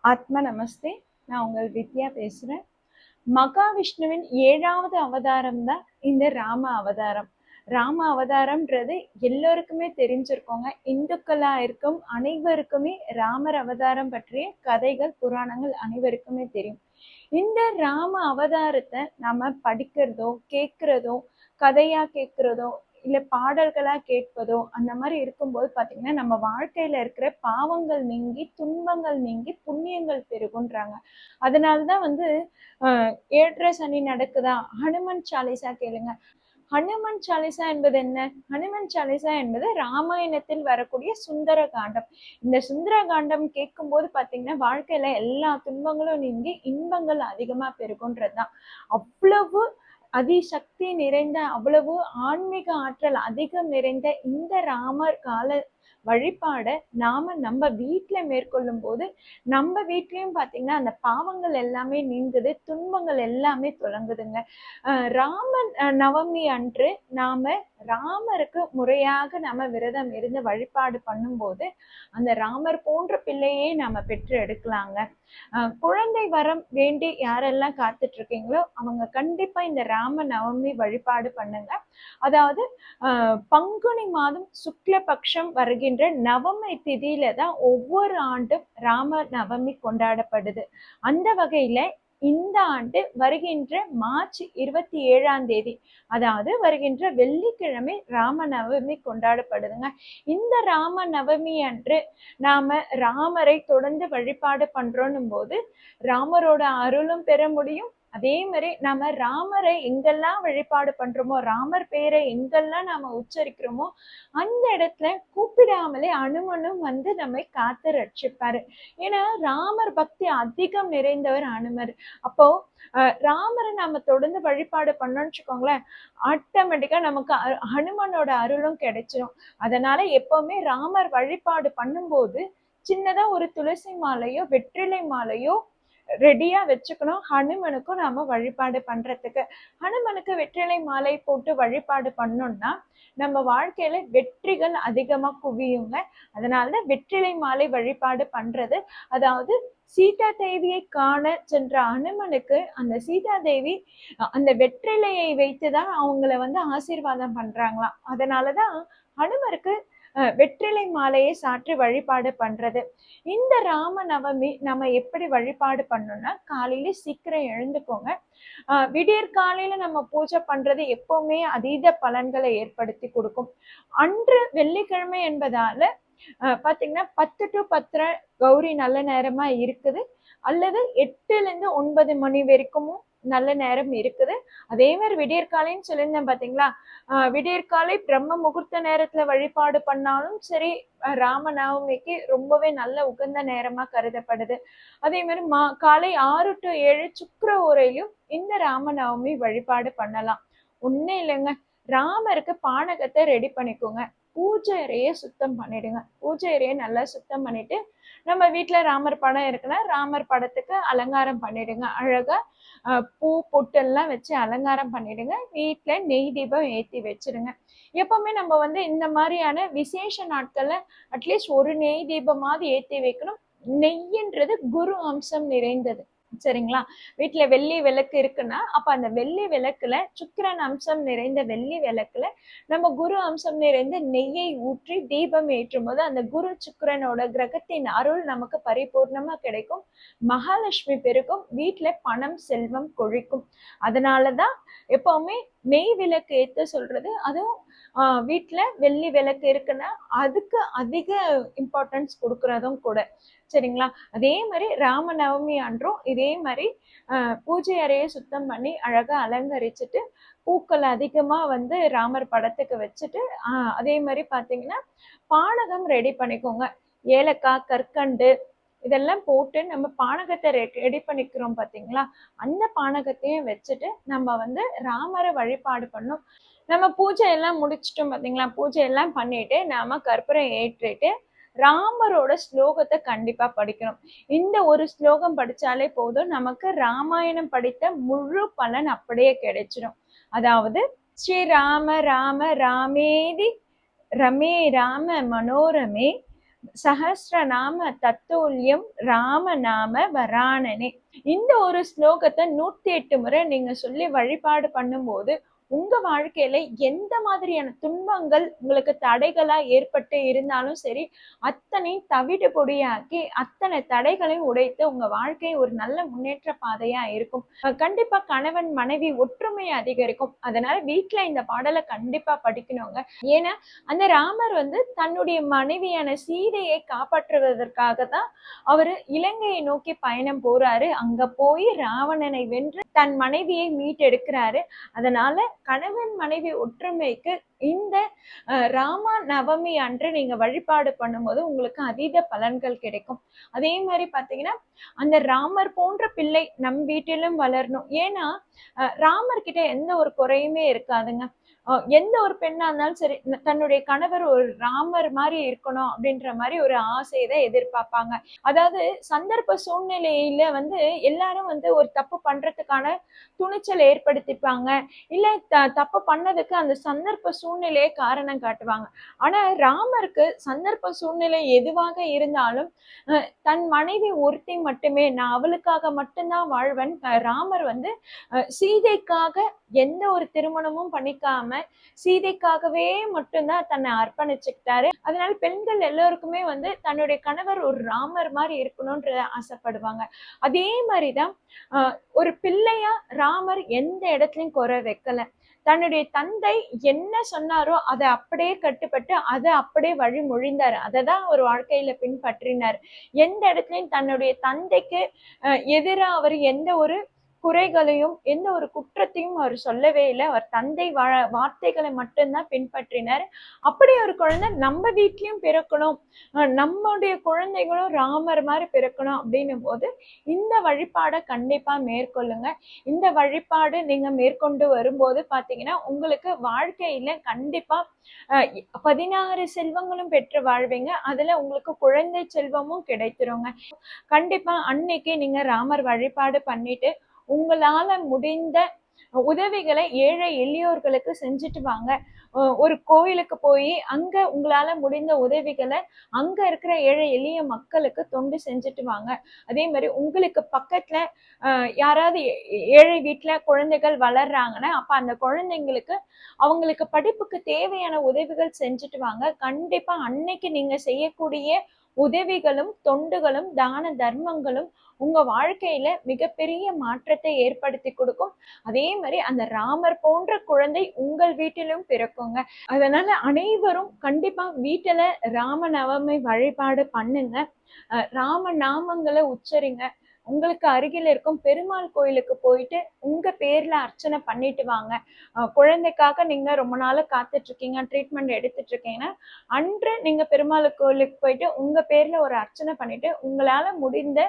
ஆத்ம நமஸ்தே. நான் உங்கள் வித்யா பேசுறேன். மகாவிஷ்ணுவின் 7வது அவதாரம் தான் இந்த ராம அவதாரம். ராம அவதாரம்ன்றது எல்லோருக்குமே தெரிஞ்சிருக்கோங்க. இந்துக்களா இருக்கும் அனைவருக்குமே ராமர் அவதாரம் பற்றிய கதைகள், புராணங்கள் அனைவருக்குமே தெரியும். இந்த ராம அவதாரத்தை நாம படிக்கிறதோ, கேட்கிறதோ, கதையா கேட்கிறதோ, இல்ல பாடல்களா கேட்பதோ, அந்த மாதிரி இருக்கும்போது பாத்தீங்கன்னா நம்ம வாழ்க்கையில இருக்கிற பாவங்கள் நீங்கி, துன்பங்கள் நீங்கி, புண்ணியங்கள் பெருகுன்றாங்க. அதனாலதான் ஏழரை சனி நடக்குதா, ஹனுமன் சாலிசா கேளுங்க. ஹனுமன் சாலிசா என்பது என்ன? ஹனுமன் சாலிசா என்பது ராமாயணத்தில் வரக்கூடிய சுந்தர காண்டம். இந்த சுந்தர காண்டம் கேட்கும் போது பாத்தீங்கன்னா வாழ்க்கையில எல்லா துன்பங்களும் நீங்கி இன்பங்கள் அதிகமா பெருகுன்றதுதான். அவ்வளவு அதிசக்தி நிறைந்த, அவ்வளவு ஆன்மீக ஆற்றல் அதிகம் நிறைந்த இந்த ராமர் கால வழிபாட நாம நம்ம வீட்டுல மேற்கொள்ளும் போது நம்ம வீட்லயும் பாத்தீங்கன்னா அந்த பாவங்கள் எல்லாமே நீங்குது, துன்பங்கள் எல்லாமே தொடங்குதுங்க. ராமன் நவமி அன்று நாம ராமருக்கு முறையாக நம்ம விரதம் இருந்து வழிபாடு பண்ணும்போது அந்த ராமர் போன்ற பிள்ளையே நாம பெற்று எடுக்கலாங்க. குழந்தை வரம் வேண்டி யாரெல்லாம் காத்துட்டு இருக்கீங்களோ அவங்க கண்டிப்பா இந்த ராம நவமி வழிபாடு பண்ணுங்க. அதாவது பங்குனி மாதம் சுக்லபக்ஷம் வருகின்ற நவமி திதியில தான் ஒவ்வொரு ஆண்டும் ராம நவமி கொண்டாடப்படுது. அந்த வகையில இந்த ஆண்டு வருகின்ற மார்ச் 27ஆம் தேதி, அதாவது வருகின்ற வெள்ளிக்கிழமை ராம நவமி கொண்டாடப்படுதுங்க. இந்த ராம நவமி அன்று நாம ராமரை தொடர்ந்து வழிபாடு பண்றோம் போது ராமரோட அருளும் பெற முடியும். அதே மாதிரி நாம ராமரை எங்கெல்லாம் வழிபாடு பண்றோமோ, ராமர் பேரை எங்கெல்லாம் நாம உச்சரிக்கிறோமோ அந்த இடத்துல கூப்பிடாமலே அனுமனும் நம்மை காத்து ரட்சிப்பாரு. ஏன்னா ராமர் பக்தி அதிகம் நிறைந்தவர் அனுமர். அப்போ ராமரை நாம தொடர்ந்து வழிபாடு பண்ணோம்னு வச்சுக்கோங்களேன், ஆட்டோமேட்டிக்கா நமக்கு ஹனுமனோட அருளும் கிடைச்சிடும். அதனால எப்பவுமே ராமர் வழிபாடு பண்ணும்போது சின்னதா ஒரு துளசி மாலையோ வெற்றிலை மாலையோ ரெடியா வச்சுக்கணும். ஹனுமனுக்கும் நாம வழிபாடு பண்றதுக்கு. ஹனுமனுக்கு வெற்றிலை மாலை போட்டு வழிபாடு பண்ணோம்னா நம்ம வாழ்க்கையில வெற்றிகள் அதிகமா குவியுங்க. அதனாலதான் வெற்றிலை மாலை வழிபாடு பண்றது. அதாவது சீதா தேவியை காண சென்ற அனுமனுக்கு அந்த சீதா தேவி அந்த வெற்றிலையை வைத்துதான் அவங்கள ஆசீர்வாதம் பண்றாங்களாம். அதனாலதான் ஹனுமருக்கு வெற்றிலை மாலையை சாற்றி வழிபாடு பண்றது. இந்த ராம நவமி நம்ம எப்படி வழிபாடு பண்ணோம்னா, காலையில சீக்கிரம் எழுந்துக்கோங்க. விடியற் காலையில நம்ம பூஜை பண்றது எப்பவுமே அதீத பலன்களை ஏற்படுத்தி கொடுக்கும். அன்று வெள்ளிக்கிழமை என்பதால பாத்தீங்கன்னா 10 to 10:30 கௌரி நல்ல நேரமா இருக்குது, அல்லது 8 to 9 மணி வரைக்கும் நல்ல நேரம் இருக்குது. அதே மாதிரி விடியற்காலைன்னு சொல்லியிருந்தேன் பாத்தீங்களா, விடியற்காலை பிரம்ம முகூர்த்த நேரத்துல வழிபாடு பண்ணாலும் சரி ராம நவமிக்கு ரொம்பவே நல்ல உகந்த நேரமா கருதப்படுது. அதே மாதிரி காலை 6 to 7 சுக்கிர ஓரையிலும் இந்த ராம நவமி வழிபாடு பண்ணலாம். ஒன்னும் இல்லைங்க, ராமருக்கு பானகத்தை ரெடி பண்ணிக்கோங்க. பூஜை அறைய சுத்தம் பண்ணிடுங்க. பூஜை அறைய நல்லா சுத்தம் பண்ணிட்டு நம்ம வீட்டுல ராமர் படம் இருக்குன்னா ராமர் படத்துக்கு அலங்காரம் பண்ணிடுங்க. அழகா பூ பொட்டெல்லாம் வச்சு அலங்காரம் பண்ணிடுங்க. வீட்டுல நெய் தீபம் ஏத்தி வச்சிருங்க. எப்பவுமே நம்ம இந்த மாதிரியான விசேஷ நாட்கள்ல அட்லீஸ்ட் ஒரு நெய் தீபமாவது ஏத்தி வைக்கணும். நெய்ன்றது குரு அம்சம் நிறைந்தது, சரிங்களா? வீட்டுல வெள்ளி விளக்கு இருக்குன்னா அப்ப அந்த வெள்ளி விளக்குல சுக்கிரன் அம்சம் நிறைந்த வெள்ளி விளக்குல நம்ம குரு அம்சம் நிறைந்த நெய்யை ஊற்றி தீபம் ஏற்றும் போது அந்த குரு சுக்கிரனோட கிரகத்தின் அருள் நமக்கு பரிபூர்ணமா கிடைக்கும். மகாலட்சுமி பெருகும், வீட்டுல பணம் செல்வம் கொழிக்கும். அதனாலதான் எப்பவுமே நெய் விளக்கு ஏத்த சொல்றது. அதுவும் வீட்டுல வெள்ளி விளக்கு இருக்குன்னா அதுக்கு அதிக இம்பார்ட்டன்ஸ் கொடுக்கறதும் கூட, சரிங்களா? அதே மாதிரி ராம நவமி அன்றும் இதே மாதிரி பூஜை அறையை சுத்தம் பண்ணி அழகா அலங்கரிச்சுட்டு பூக்கள் அதிகமா ராமர் படத்துக்கு வச்சுட்டு அதே மாதிரி பாத்தீங்கன்னா பானகம் ரெடி பண்ணிக்கோங்க. ஏலக்காய், கற்கண்டு இதெல்லாம் போட்டு நம்ம பானகத்தை ரெடி பண்ணிக்கிறோம் பாத்தீங்களா, அந்த பானகத்தையும் வச்சுட்டு நம்ம ராமரை வழிபாடு பண்ணோம். நம்ம பூஜை எல்லாம் முடிச்சிட்டோம் பாத்தீங்களா, பூஜை எல்லாம் பண்ணிட்டு நாம கற்பூரம் ஏற்றிட்டு ராமரோட ஸ்லோகத்தை கண்டிப்பா படிக்கணும். இந்த ஒரு ஸ்லோகம் படிச்சாலே போதும், நமக்கு ராமாயணம் படித்த முழு பலன் அப்படியே கிடைச்சிடும். அதாவது ஸ்ரீ ராம ராம ராமேதி ரமே ராம மனோரமே சஹஸ்ரநாம தத்துல்யம் ராமநாம வராணனே. இந்த ஒரு ஸ்லோகத்தை 108 முறை நீங்க சொல்லி வழிபாடு பண்ணும்போது உங்க வாழ்க்கையில எந்த மாதிரியான துன்பங்கள் உங்களுக்கு தடைகளா ஏற்பட்டு இருந்தாலும் சரி, அத்தனை தவிடு பொடியாக்கி அத்தனை தடைகளையும் உடைத்து உங்க வாழ்க்கை ஒரு நல்ல முன்னேற்ற பாதையா இருக்கும். கண்டிப்பா கணவன் மனைவி ஒற்றுமை அதிகரிக்கும். அதனால வீட்டுல இந்த பாடலை கண்டிப்பா படிக்கணுங்க. ஏன்னா அந்த ராமர் தன்னுடைய மனைவியான சீதையை காப்பாற்றுவதற்காக தான் அவரு இலங்கையை நோக்கி பயணம் போறாரு. அங்க போய் ராவணனை வென்று தன் மனைவியை மீட்டெடுக்கிறாரு. அதனால கணவன் மனைவி ஒற்றுமைக்கு இந்த ராம நவமி அன்று நீங்க வழிபாடு பண்ணும்போது உங்களுக்கு அதீத பலன்கள் கிடைக்கும். அதே மாதிரி பாத்தீங்கன்னா அந்த ராமர் போன்ற பிள்ளை நம் வீட்டிலும் வளரணும். ஏன்னா ராமர் கிட்ட எந்த ஒரு குறையுமே இருக்காதுங்க. எந்த ஒரு பெண்ணா இருந்தாலும் சரி, தன்னுடைய கணவர் ஒரு ராமர் மாதிரி இருக்கணும் அப்படின்ற மாதிரி ஒரு ஆசையை எதிர்பார்ப்பாங்க. அதாவது சந்தர்ப்ப சூழ்நிலையில எல்லாரும் ஒரு தப்பு பண்றதுக்கான துணிச்சல் ஏற்படுத்திப்பாங்க. இல்ல தப்பு பண்ணதுக்கு அந்த சந்தர்ப்ப சூழ்நிலையை காரணம் காட்டுவாங்க. ஆனா ராமருக்கு சந்தர்ப்ப சூழ்நிலை எதுவாக இருந்தாலும் தன் மனைவி ஒருத்தி மட்டுமே, நான் அவளுக்காக மட்டும்தான் வாழ்வன். ராமர் சீதைக்காக எந்த ஒரு திருமணமும் பண்ணிக்காம சீதைக்காகவே மட்டும்தான் தன்னை அர்ப்பணிச்சுக்கிட்டாரு. அதனால பெண்கள் எல்லோருக்குமே தன்னுடைய கணவர் ஒரு ராமர் மாதிரி இருக்கணும்ன்ற ஆசைப்படுவாங்க. அதே மாதிரிதான் ஒரு பிள்ளையா ராமர் எந்த இடத்துலயும் குறை வைக்கல. தன்னுடைய தந்தை என்ன சொன்னாரோ அதை அப்படியே கட்டுப்பட்டு அதை அப்படியே வழிமொழிந்தார். அதை தான் அவர் வாழ்க்கையில பின்பற்றினார். எந்த இடத்துலயும் தன்னுடைய தந்தைக்கு எதிராக அவர் எந்த ஒரு குறைகளையும் எந்த ஒரு குற்றத்தையும் அவர் சொல்லவே இல்லை. அவர் தந்தை வார்த்தைகளை மட்டும்தான் பின்பற்றினார். அப்படி ஒரு குழந்தை நம்ம வீட்லயும் பிறக்கணும், நம்முடைய குழந்தைகளும் ராமர் மாதிரி பிறக்கணும் அப்படின்னும் போது இந்த வழிபாடை கண்டிப்பா மேற்கொள்ளுங்க. இந்த வழிபாடு நீங்க மேற்கொண்டு வரும்போது பாத்தீங்கன்னா உங்களுக்கு வாழ்க்கையில கண்டிப்பா 16 செல்வங்களும் பெற்று வாழ்வீங்க. அதுல உங்களுக்கு குழந்தை செல்வமும் கிடைத்துருங்க. கண்டிப்பா அன்னைக்கு நீங்க ராமர் வழிபாடு பண்ணிட்டு உங்களால முடிந்த உதவிகளை ஏழை எளியோர்களுக்கு செஞ்சுட்டு வாங்க. ஒரு கோயிலுக்கு போய் அங்க உங்களால முடிந்த உதவிகளை அங்க இருக்கிற ஏழை எளிய மக்களுக்கு தொண்டு செஞ்சுட்டு வாங்க. அதே மாதிரி உங்களுக்கு பக்கத்துல யாராவது ஏழை வீட்டுல குழந்தைகள் வளர்றாங்கன்னா அப்ப அந்த குழந்தைங்களுக்கு அவங்களுக்கு படிப்புக்கு தேவையான உதவிகள் செஞ்சுட்டு வாங்க. கண்டிப்பா அன்னைக்கு நீங்க செய்யக்கூடிய உதவிகளும் தொண்டுகளும் தான தர்மங்களும் உங்க வாழ்க்கையில மிகப்பெரிய மாற்றத்தை ஏற்படுத்தி கொடுக்கும். அதே மாதிரி அந்த ராமர் போன்ற குழந்தை உங்கள் வீட்டிலும் பிறக்குங்க. அதனால அனைவரும் கண்டிப்பா வீட்டுல ராம நவமி வழிபாடு பண்ணுங்க. ராம நாமங்களை உச்சரிங்க. உங்களுக்கு அருகில் இருக்கும் பெருமாள் கோயிலுக்கு போயிட்டு உங்க பேர்ல அர்ச்சனை பண்ணிட்டு வாங்க. குழந்தைக்காக நீங்க ரொம்ப நாள் காத்துட்டு இருக்கீங்க, ட்ரீட்மெண்ட் எடுத்துட்டு இருக்கீங்கன்னா அன்று நீங்க பெருமாள் கோயிலுக்கு போயிட்டு உங்க பேர்ல ஒரு அர்ச்சனை பண்ணிட்டு உங்களால முடிந்த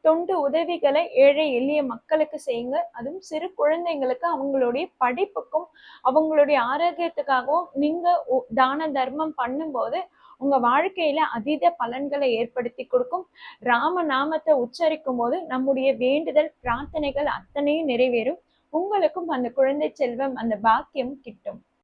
தொண்டு உதவிகளை ஏழை எளிய மக்களுக்கு செய்யுங்க. அதுவும் சிறு குழந்தைங்களுக்கு அவங்களுடைய படிப்புக்கும் அவங்களுடைய ஆரோக்கியத்துக்காகவும் நீங்க தான தர்மம் பண்ணும்போது உங்க வாழ்க்கையில அதீத பலன்களை ஏற்படுத்தி கொடுக்கும். ராம நாமத்தை உச்சரிக்கும் போது நம்முடைய வேண்டுதல் பிரார்த்தனைகள் அத்தனையும் நிறைவேறும். உங்களுக்கும் அந்த குழந்தை செல்வம் அந்த பாக்கியம் கிட்டும்.